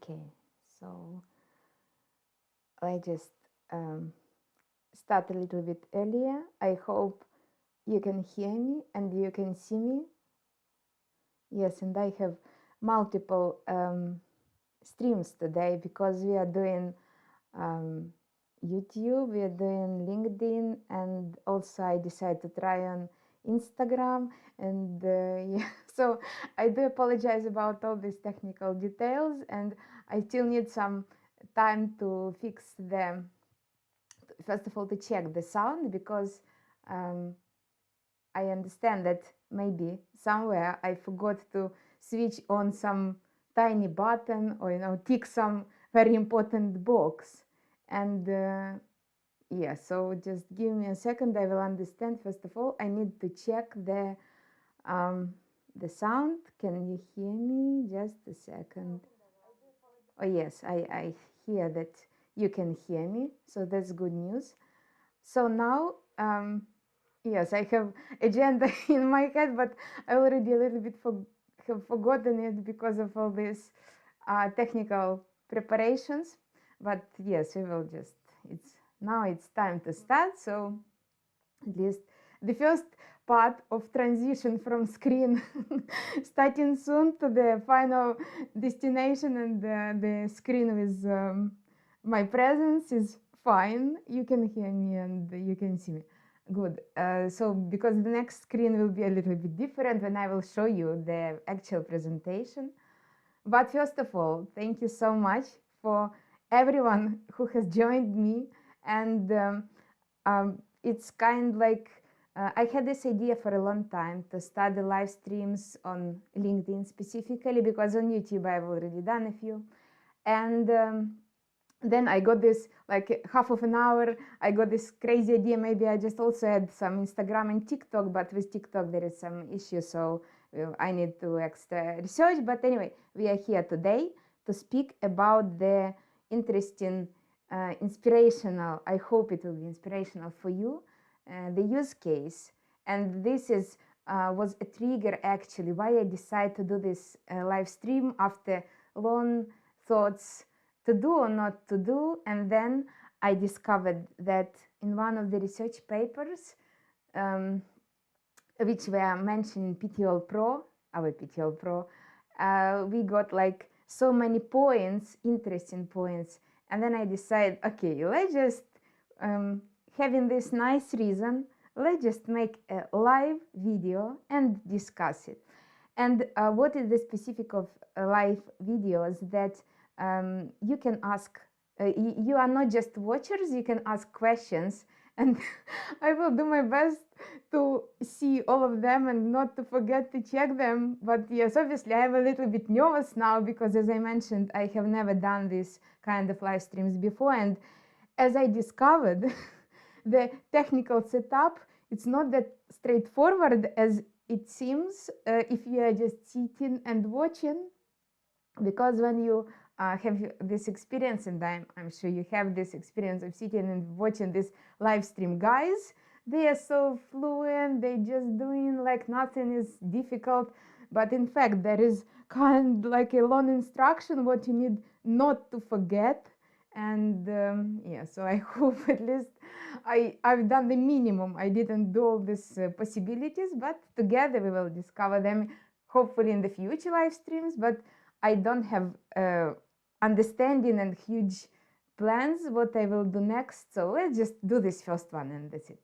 Okay, so I just start a little bit earlier. I hope you can hear me and you can see me. Yes, and I have multiple streams today because we are doing YouTube, we are doing LinkedIn, and also I decided to try on Instagram. And yeah, so I do apologize about all these technical details, and I still need some time to fix them. First of all, to check the sound, because I understand that maybe somewhere I forgot to switch on some tiny button, or tick some very important box. And yeah, so just give me a second, I will understand. First of all, I need to check the sound. Can you hear me? Just a second. Oh yes, I hear that you can hear me, so that's good news. So now yes, I have agenda in my head, but I already a little bit have forgotten it because of all these technical preparations. But yes, we will just, it's time to start. So at least the first part of transition from screen starting soon to the final destination, and the screen with my presence is fine. You can hear me and you can see me. Good. So because the next screen will be a little bit different when I will show you the actual presentation. But first of all, thank you so much for everyone who has joined me. And it's kind like I had this idea for a long time to start the live streams on LinkedIn specifically, because on YouTube I've already done a few. And then I got this, like half of an hour, I got this crazy idea, maybe I just also add some Instagram and TikTok, but with TikTok there is some issue, so I need to extra research. But anyway, we are here today to speak about the interesting, inspirational, I hope it will be inspirational for you, the use case. And this is was a trigger actually why I decided to do this live stream after long thoughts to do or not to do. And then I discovered that in one of the research papers, which were mentioned in PTOL Pro, our PTOL Pro, we got like so many points, interesting points. And then I decided, okay, let's just, having this nice reason, let's just make a live video and discuss it. And what is the specific of live videos? That you can ask, you are not just watchers, you can ask questions, and I will do my best to see all of them and not to forget to check them. But yes, obviously I am a little bit nervous now, because as I mentioned, I have never done this kind of live streams before. And as I discovered, the technical setup, it's not that straightforward as it seems if you are just sitting and watching. Because when you have this experience, and I'm sure you have this experience of sitting and watching this live stream guys, they are so fluent, they just doing like nothing is difficult. But in fact, there is kind of like a long instruction what you need not to forget. And yeah, so I hope at least I've done the minimum. I didn't do all these possibilities, but together we will discover them, hopefully in the future live streams. But I don't have understanding and huge plans what I will do next. So let's just do this first one and that's it.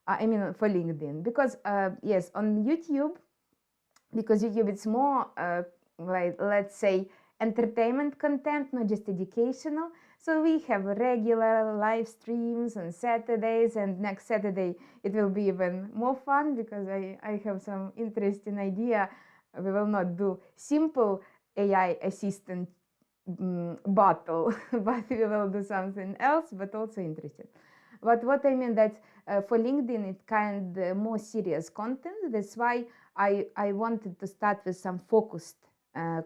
I mean, for LinkedIn, because yes, on YouTube, because YouTube it's more like, let's say, entertainment content, not just educational. So we have regular live streams on Saturdays, and next Saturday it will be even more fun, because I have some interesting idea. We will not do simple AI assistant battle, but we will do something else, but also interesting. But what I mean that for LinkedIn, it's kind of more serious content. That's why I wanted to start with some focused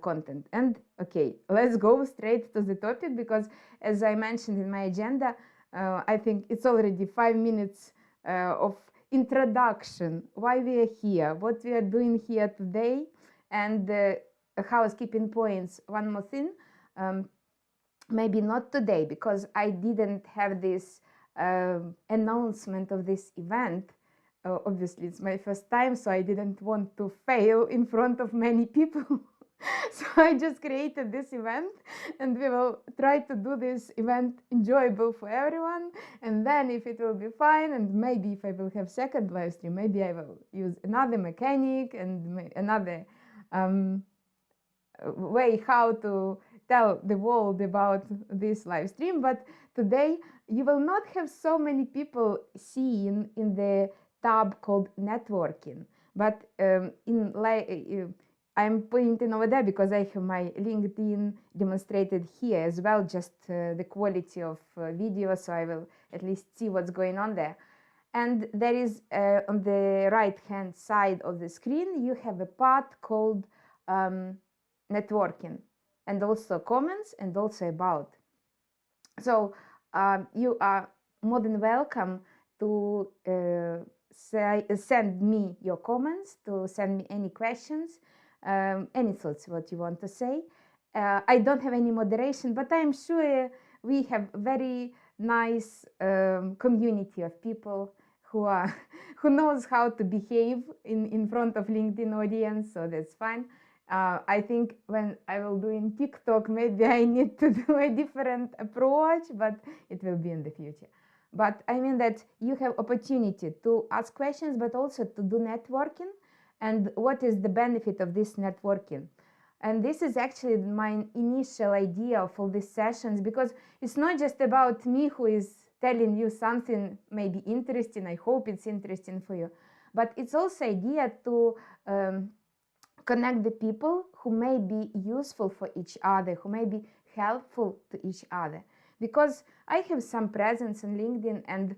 content. And okay, let's go straight to the topic, because as I mentioned in my agenda, I think it's already 5 minutes of introduction, why we are here, what we are doing here today, and housekeeping points. One more thing, maybe not today, because I didn't have this announcement of this event. Obviously, it's my first time, so I didn't want to fail in front of many people. So I just created this event, and we will try to do this event enjoyable for everyone. And then if it will be fine, and maybe if I will have second live stream, maybe I will use another mechanic and another way how to tell the world about this live stream. But today you will not have so many people seen in the tab called networking, but I'm pointing over there because I have my LinkedIn demonstrated here as well, just the quality of video, so I will at least see what's going on there. And there is on the right hand side of the screen you have a part called networking, and also comments, and also about. So you are more than welcome to send me your comments, to send me any questions, any thoughts what you want to say. I don't have any moderation, but I'm sure we have very nice community of people who are who knows how to behave in front of LinkedIn audience, so that's fine. I think when I will do in TikTok, maybe I need to do a different approach, but it will be in the future. But I mean that you have opportunity to ask questions, but also to do networking. And what is the benefit of this networking? And this is actually my initial idea of all these sessions, because it's not just about me who is telling you something maybe interesting. I hope it's interesting for you, but it's also idea to connect the people who may be useful for each other, who may be helpful to each other. Because I have some presence on LinkedIn, and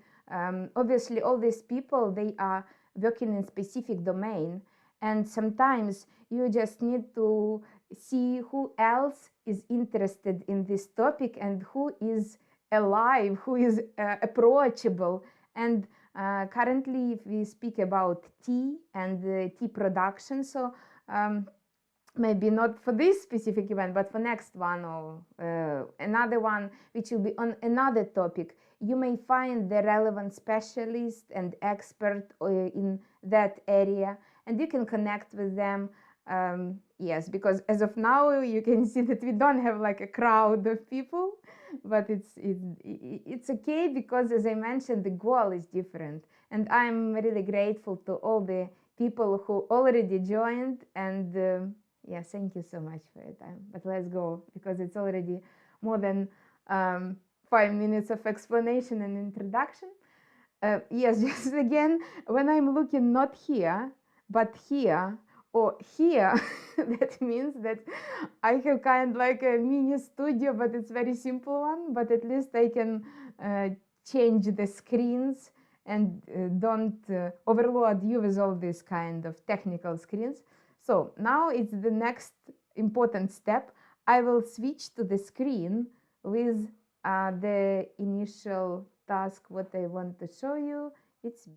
obviously all these people, they are working in specific domain, and sometimes you just need to see who else is interested in this topic and who is alive, who is approachable. And currently, if we speak about tea and tea production, so maybe not for this specific event, but for next one or another one, which will be on another topic, you may find the relevant specialist and expert in that area, and you can connect with them. Yes, because as of now, you can see that we don't have like a crowd of people, but it's okay, because as I mentioned, the goal is different. And I'm really grateful to all the people who already joined, and yeah, thank you so much for your time. But let's go, because it's already more than 5 minutes of explanation and introduction. Yes, just again, when I'm looking not here, but here or here, that means that I have kind of like a mini studio, but it's very simple one, but at least I can change the screens and don't overload you with all these kind of technical screens. So now it's the next important step. I will switch to the screen with the initial task, what I want to show you. It's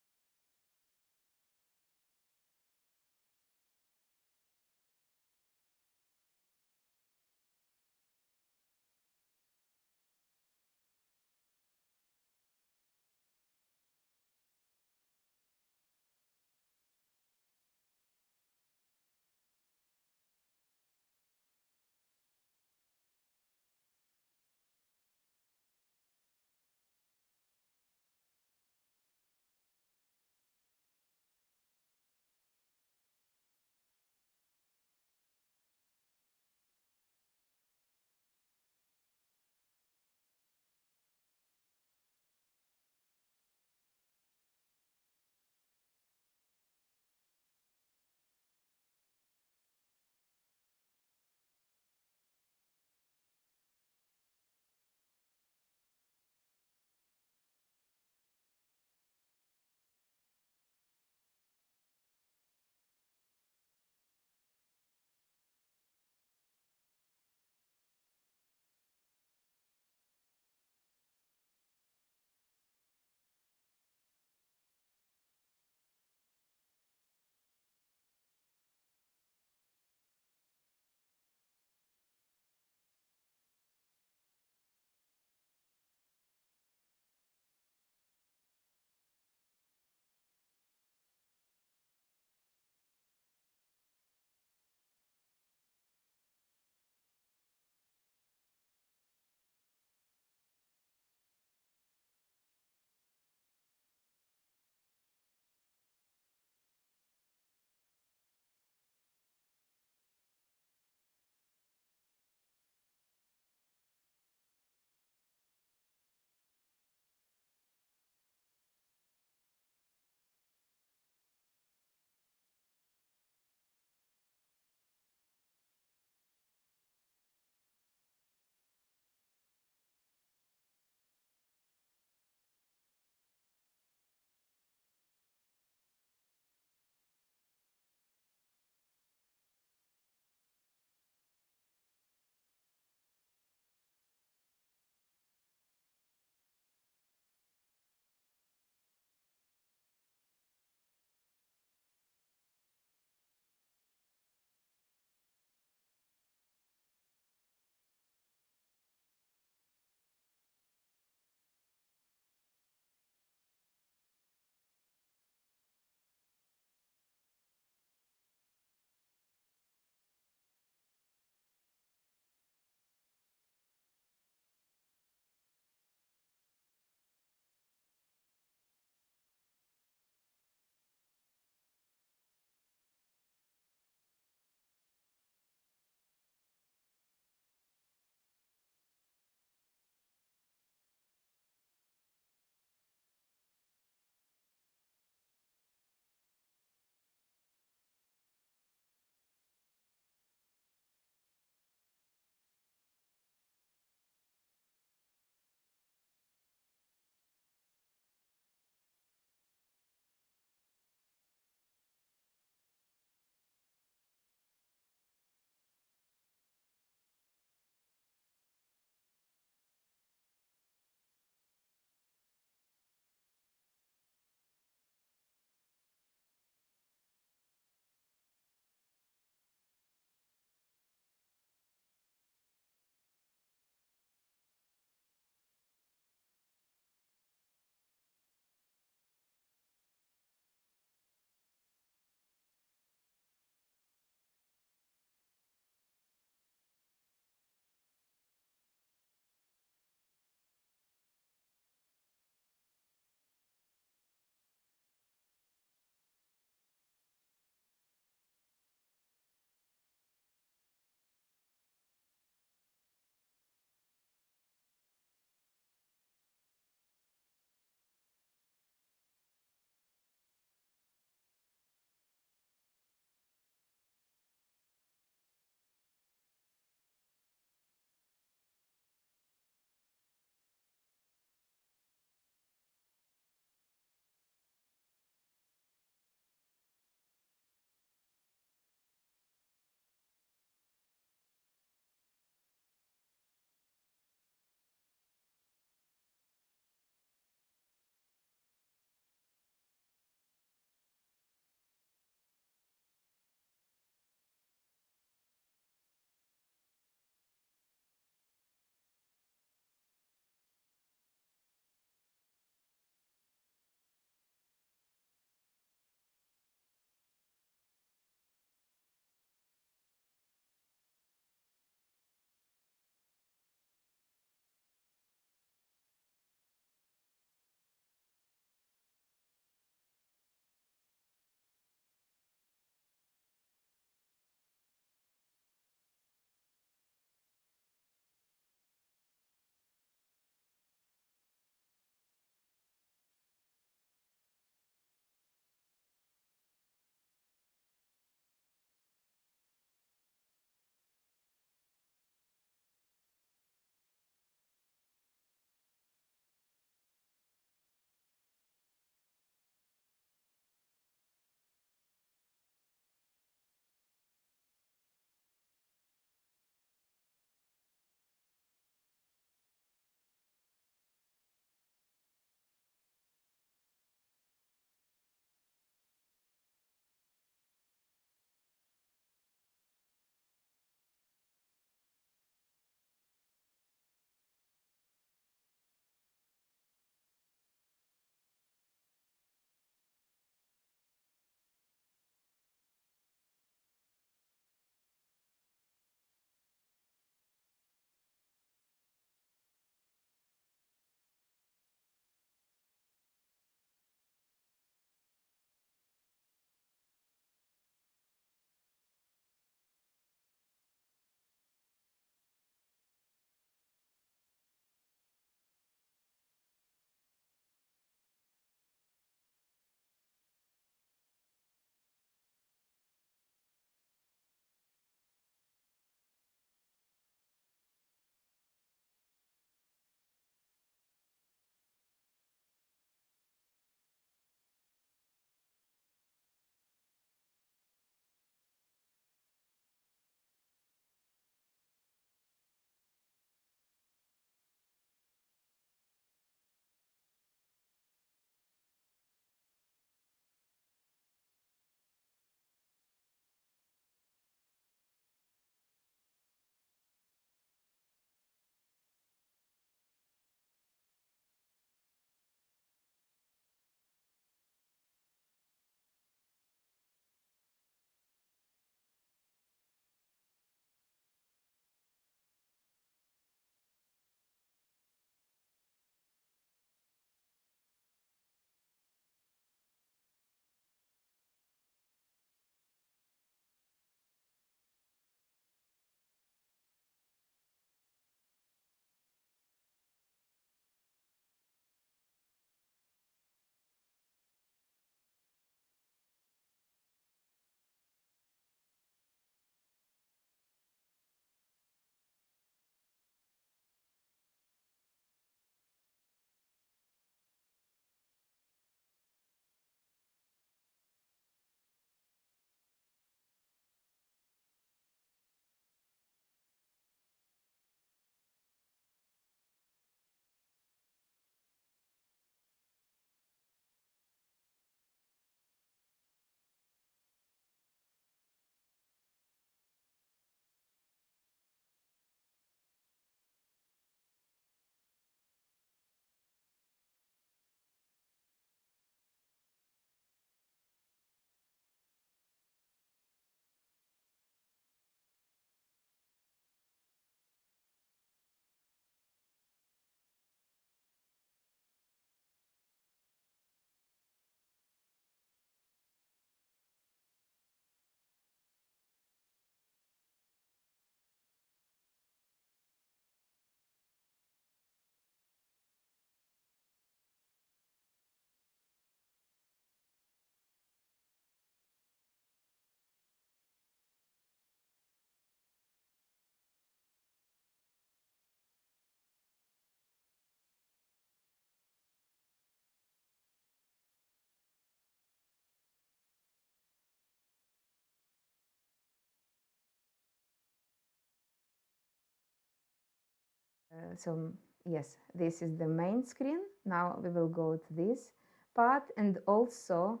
So yes, this is the main screen. Now we will go to this part, and also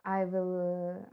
I will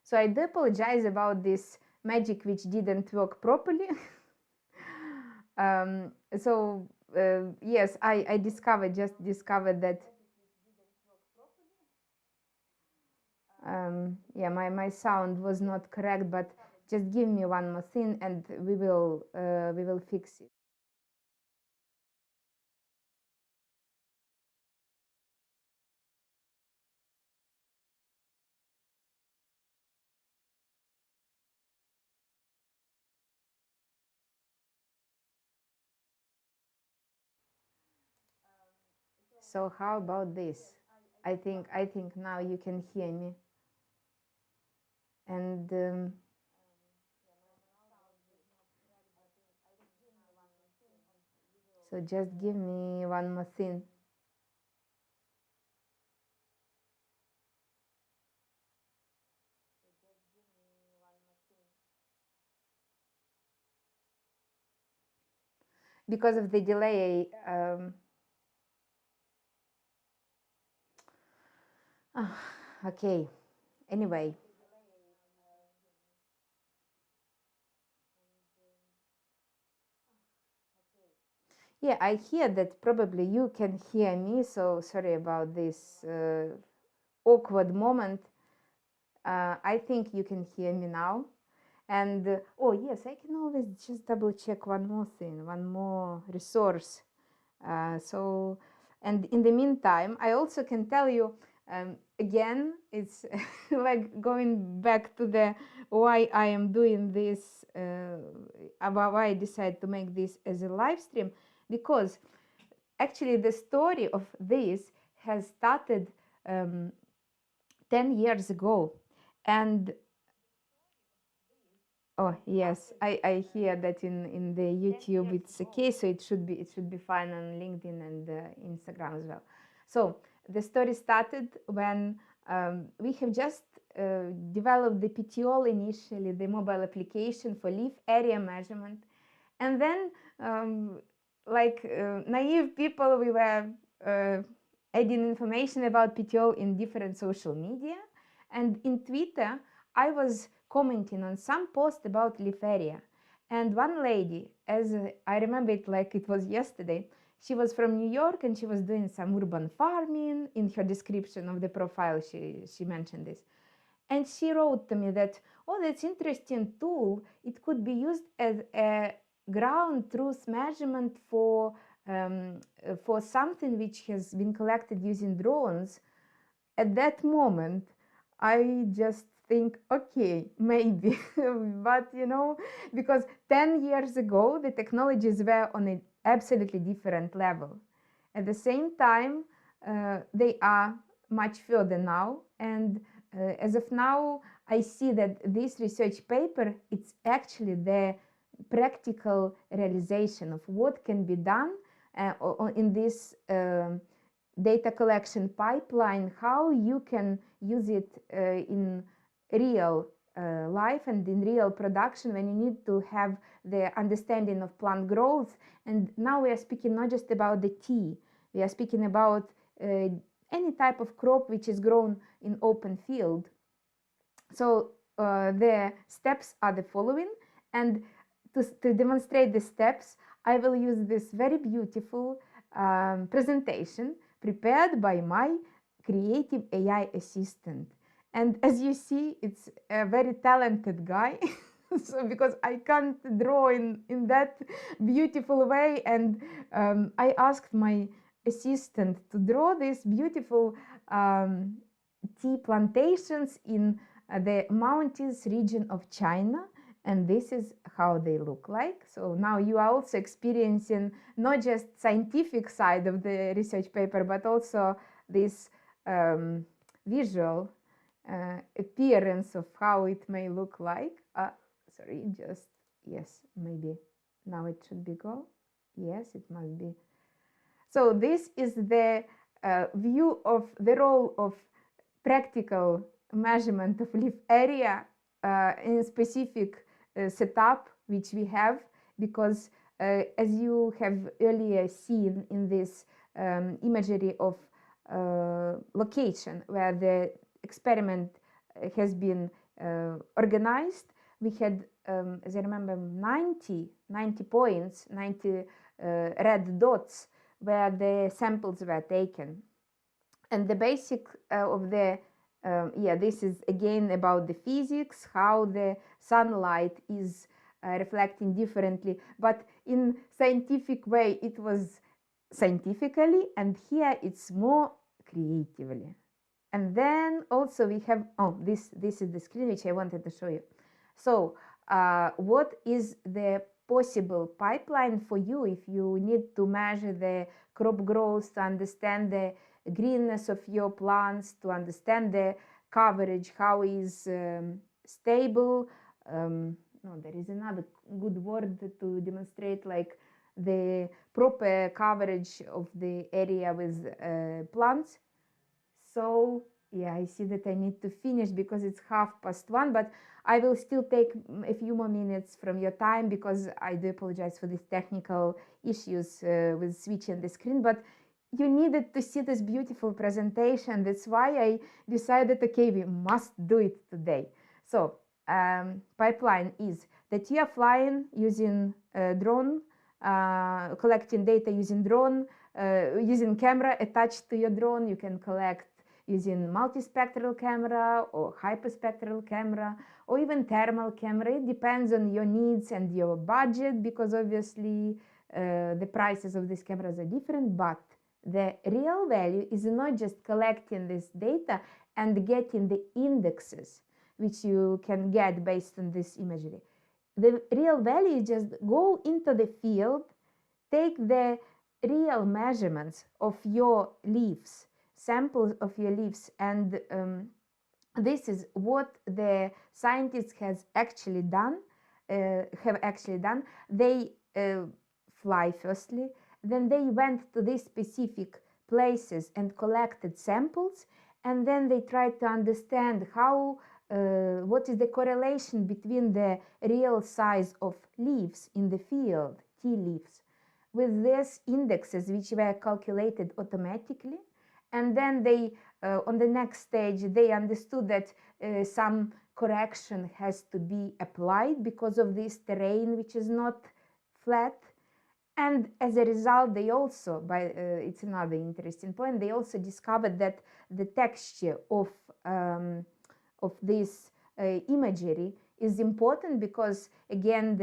So I do apologize about this magic which didn't work properly. So yes, I just discovered that yeah, my sound was not correct, but just give me one more thing and we will fix it. So how about this? I think now you can hear me. And so just give me one more thing. Because of the delay, okay. Anyway, yeah, I hear that probably you can hear me, so sorry about this awkward moment. I think you can hear me now. And oh yes, I can always just double check one more thing, one more resource. So, and in the meantime, I also can tell you again, it's like going back to the why I am doing this, about why I decided to make this as a live stream, because actually the story of this has started 10 years ago. And oh yes, I hear that in the YouTube it's okay, so it should be fine on LinkedIn and Instagram as well. So the story started when we have just developed the PTOL initially, the mobile application for leaf area measurement, and then like naive people, we were adding information about PTOL in different social media, and in Twitter I was commenting on some post about leaf area, and one lady, as I remember it like it was yesterday, She was from New York and she was doing some urban farming. In her description of the profile, she mentioned this. And she wrote to me that, oh, that's interesting tool. It could be used as a ground truth measurement for something which has been collected using drones. At that moment, I just think, okay, maybe, but because 10 years ago, the technologies were on an absolutely different level. At the same time, they are much further now, and as of now, I see that this research paper, it's actually the practical realization of what can be done in this data collection pipeline, how you can use it in real life and in real production when you need to have the understanding of plant growth. And now we are speaking not just about the tea, we are speaking about any type of crop which is grown in open field. So the steps are the following, and to demonstrate the steps, I will use this very beautiful presentation prepared by my creative AI assistant. And as you see, it's a very talented guy. So because I can't draw in that beautiful way, and I asked my assistant to draw these beautiful tea plantations in the mountainous region of China, and this is how they look like. So now you are also experiencing not just scientific side of the research paper, but also this visual appearance of how it may look like. Sorry, just, yes, maybe now it should be go. Yes, it must be. So this is the view of the role of practical measurement of leaf area in a specific setup which we have, because as you have earlier seen in this imagery of location where the experiment has been organized, we had, as I remember, 90 points, 90 red dots where the samples were taken. And the basic of the this is again about the physics, how the sunlight is reflecting differently, but in scientific way it was scientifically, and here it's more creatively. And then also we have, this is the screen which I wanted to show you. So what is the possible pipeline for you if you need to measure the crop growth, to understand the greenness of your plants, to understand the coverage, how is stable. No, there is another good word to demonstrate, like the proper coverage of the area with plants. So yeah, I see that I need to finish because it's 1:30, but I will still take a few more minutes from your time because I do apologize for these technical issues with switching the screen, but you needed to see this beautiful presentation. That's why I decided, okay, we must do it today. So pipeline is that you are flying using drone, collecting data using drone, using camera attached to your drone. You can collect using multispectral camera or hyperspectral camera or even thermal camera. It depends on your needs and your budget, because obviously the prices of these cameras are different, but the real value is not just collecting this data and getting the indexes which you can get based on this imagery. The real value is just go into the field, take the real measurements of your leaves, samples of your leaves, and this is what the scientists have actually done. They fly firstly, then they went to these specific places and collected samples, and then they tried to understand how what is the correlation between the real size of leaves in the field, tea leaves, with these indexes which were calculated automatically. And then they, on the next stage, they understood that some correction has to be applied because of this terrain which is not flat. And as a result, they also, it's another interesting point, they also discovered that the texture of this imagery is important because, again,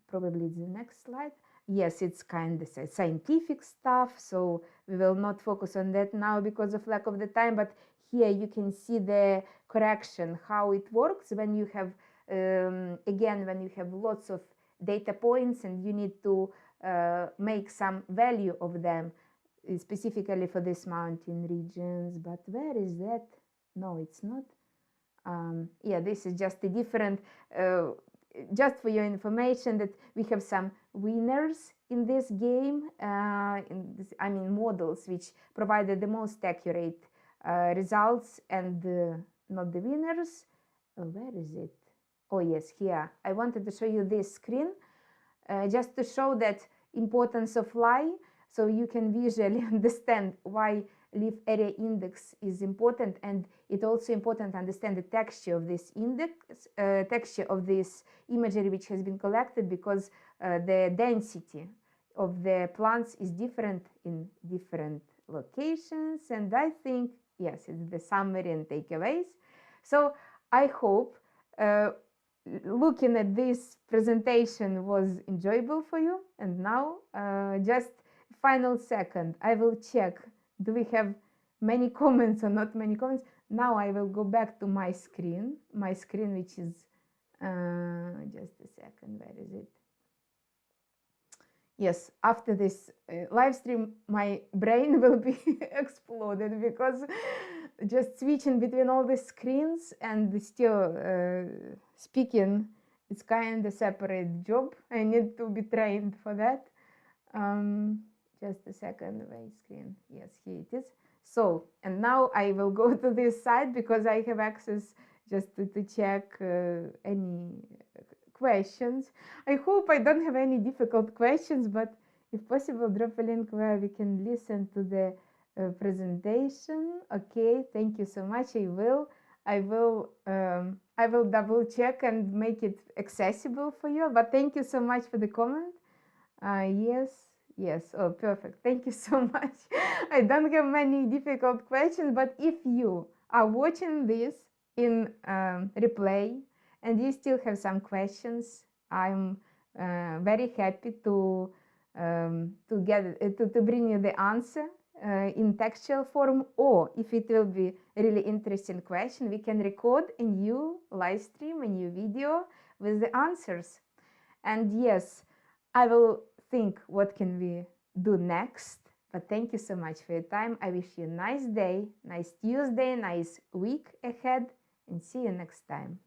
probably the next slide. Yes, it's kind of scientific stuff, so we will not focus on that now because of lack of the time, but here you can see the correction, how it works when you have, again, when you have lots of data points and you need to make some value of them, specifically for these mountain regions. But where is that? No, it's not. Yeah, this is just a different, just for your information, that we have some winners in this game, models which provided the most accurate results, and not the winners. Where is it? Oh yes, here. I wanted to show you this screen just to show that importance of lie, so you can visually understand why leaf area index is important, and it's also important to understand the texture of this index, texture of this imagery which has been collected, because the density of the plants is different in different locations. And I think, yes, it's the summary and takeaways. So I hope looking at this presentation was enjoyable for you. And now, just final second, I will check, do we have many comments or not many comments? Now I will go back to my screen, which is, just a second, where is it? Yes, after this live stream, my brain will be exploded, because just switching between all the screens and still speaking, it's kind of separate job. I need to be trained for that. Just a second, my screen. Yes, here it is. So, and now I will go to this side because I have access just to check any questions. I hope I don't have any difficult questions, but if possible, drop a link where we can listen to the presentation. Okay, thank you so much. I will double check and make it accessible for you. But thank you so much for the comment. Yes. Oh, perfect. Thank you so much. I don't have many difficult questions, but if you are watching this in replay and you still have some questions, I'm very happy to bring you the answer in textual form, or if it will be a really interesting question, we can record a new live stream, a new video with the answers. And yes, I will think what can we do next. But thank you so much for your time. I wish you a nice day, nice Tuesday, nice week ahead, and see you next time.